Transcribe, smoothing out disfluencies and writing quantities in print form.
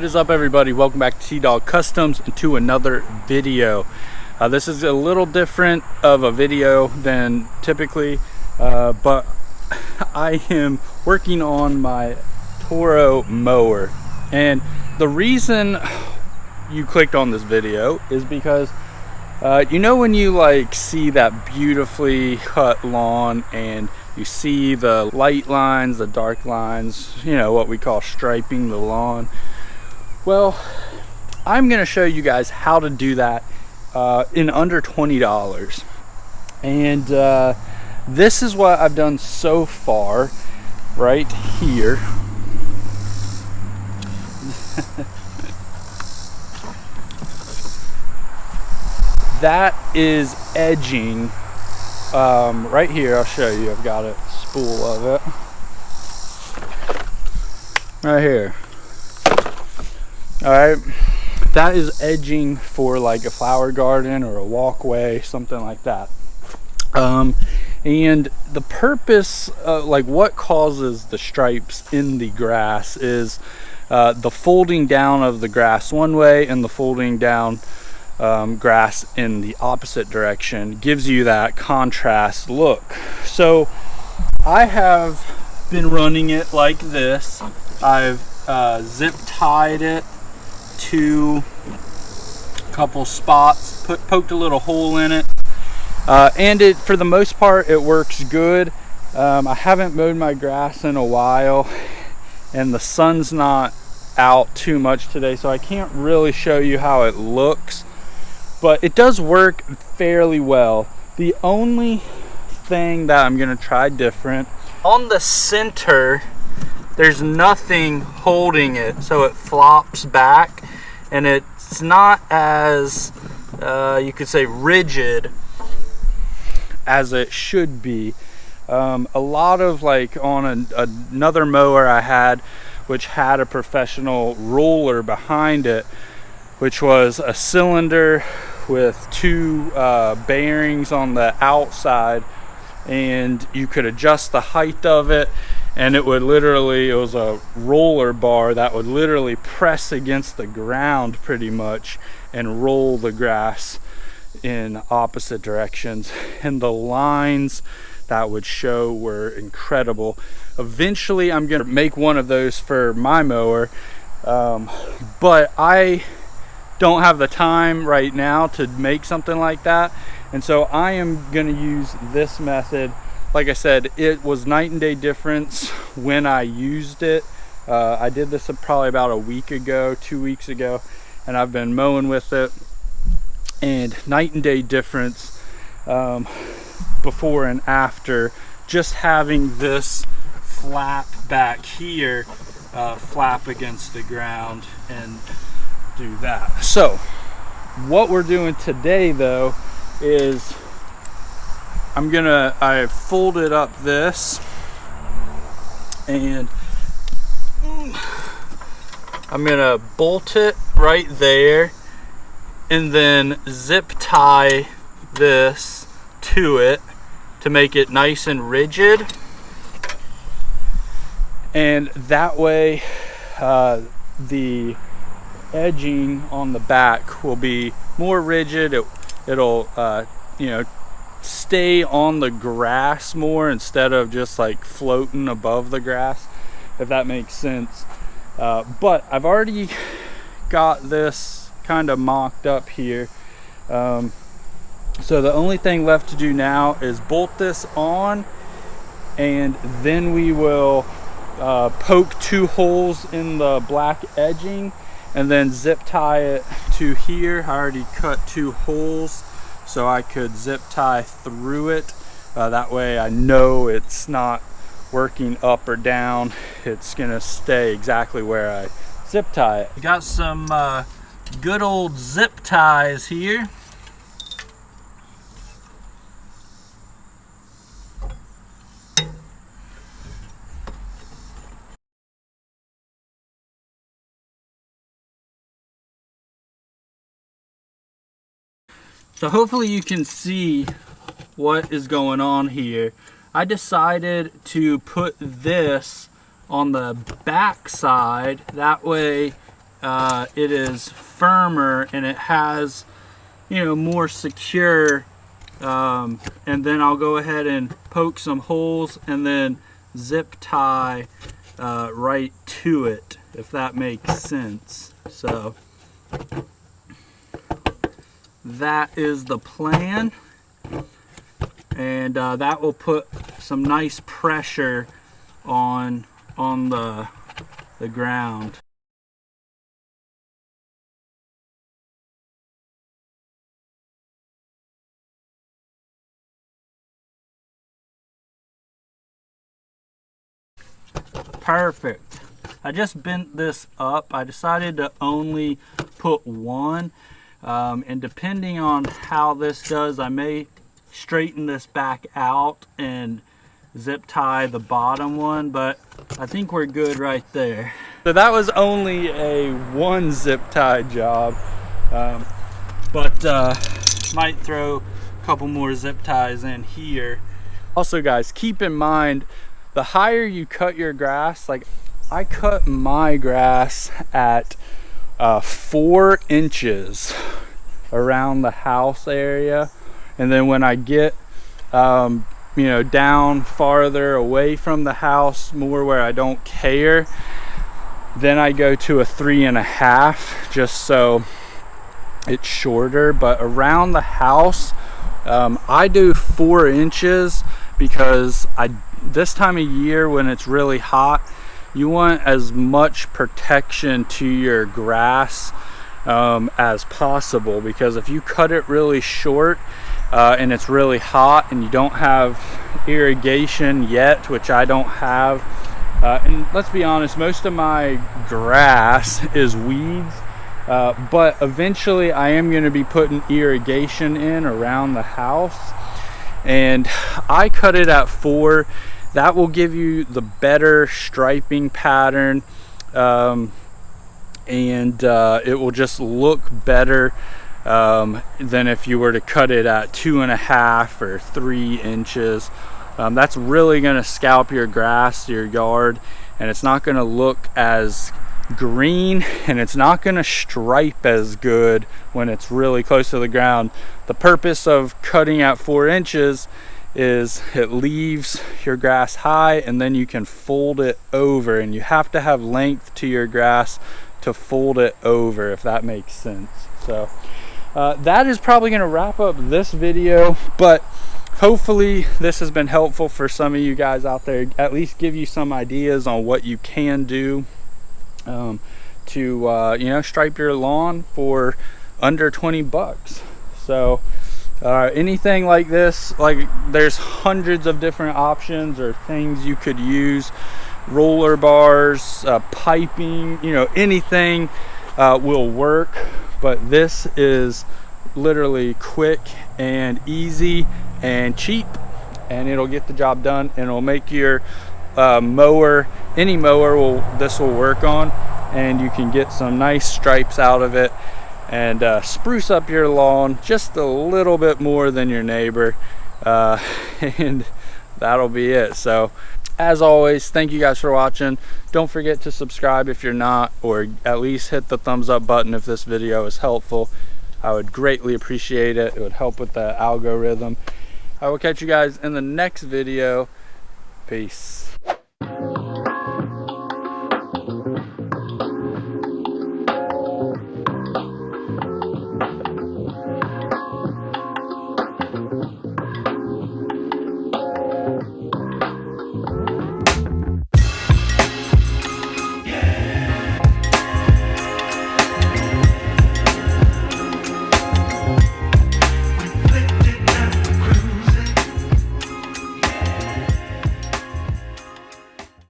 What is up, everybody? Welcome back to T-Dog Customs and to another video. This is a little different of a video than typically, but I am working on my Toro mower, and the reason you clicked on this video is because you know when you like see that beautifully cut lawn and you see the light lines, the dark lines, you know, what we call striping the lawn. Well, I'm gonna show you guys how to do that in under $20. And this is what I've done so far right here. That is edging right here. I'll show you. I've got a spool of it right here. All right, that is edging for like a flower garden or a walkway, something like that. And the purpose, like what causes the stripes in the grass is the folding down of the grass one way and the folding down grass in the opposite direction gives you that contrast look. So I have been running it like this. I've zip tied it to a couple spots, poked a little hole in it, and it, for the most part, it works good. I haven't mowed my grass in a while, and the sun's not out too much today, so I can't really show you how it looks, but it does work fairly well. The only thing that I'm gonna try different, on the center there's nothing holding it, so it flops back and it's not as you could say rigid as it should be. A lot of, like on another mower I had, which had a professional roller behind it, which was a cylinder with two bearings on the outside, and you could adjust the height of it, and it would literally, it was a roller bar that would literally press against the ground pretty much and roll the grass in opposite directions, and the lines that would show were incredible. Eventually I'm gonna make one of those for my mower, but I don't have the time right now to make something like that, and so I am going to use this method. Like I said, it was night and day difference when I used it. I did this probably about a week ago, 2 weeks ago, and I've been mowing with it, and night and day difference before and after. Just having this flap back here flap against the ground and do that. So what we're doing today though is I folded up this, and I'm gonna bolt it right there and then zip tie this to it to make it nice and rigid, and that way the edging on the back will be more rigid. It'll you know, stay on the grass more instead of just like floating above the grass, if that makes sense. But I've already got this kind of mocked up here, so the only thing left to do now is bolt this on, and then we will poke two holes in the black edging and then zip tie it to here. I already cut two holes so I could zip tie through it. That way I know it's not working up or down. It's gonna stay exactly where I zip tie it. I got some good old zip ties here. So hopefully you can see what is going on here. I decided to put this on the back side, that way it is firmer and it has, you know, more secure. And then I'll go ahead and poke some holes and then zip tie right to it, if that makes sense. So that is the plan, and that will put some nice pressure on the ground. Perfect. I just bent this up. I decided to only put one, and depending on how this does, I may straighten this back out and zip tie the bottom one, but I think we're good right there. So that was only a one zip tie job, but might throw a couple more zip ties in here. Also guys, keep in mind, the higher you cut your grass, like I cut my grass at 4 inches around the house area, and then when I get you know, down farther away from the house, more where I don't care, then I go to a 3.5, just so it's shorter. But around the house, I do 4 inches because this time of year when it's really hot, you want as much protection to your grass as possible, because if you cut it really short and it's really hot and you don't have irrigation yet, which I don't have, and let's be honest, most of my grass is weeds, but eventually I am going to be putting irrigation in around the house, and I cut it at 4. That will give you the better striping pattern, and it will just look better than if you were to cut it at 2.5 or 3 inches. That's really going to scalp your grass, your yard, and it's not going to look as green, and it's not going to stripe as good when it's really close to the ground. The purpose of cutting at 4 inches is it leaves your grass high, and then you can fold it over, and you have to have length to your grass to fold it over, if that makes sense. So that is probably going to wrap up this video, but hopefully this has been helpful for some of you guys out there, at least give you some ideas on what you can do to you know, stripe your lawn for under 20 bucks. So anything like this, like there's hundreds of different options or things you could use, roller bars, piping, you know, anything will work, but this is literally quick and easy and cheap, and it'll get the job done, and it'll make your mower, any mower this will work on, and you can get some nice stripes out of it and spruce up your lawn just a little bit more than your neighbor, and that'll be it. So as always, thank you guys for watching. Don't forget to subscribe if you're not, or at least hit the thumbs up button if this video is helpful. I would greatly appreciate it. It would help with the algorithm. I will catch you guys in the next video. Peace.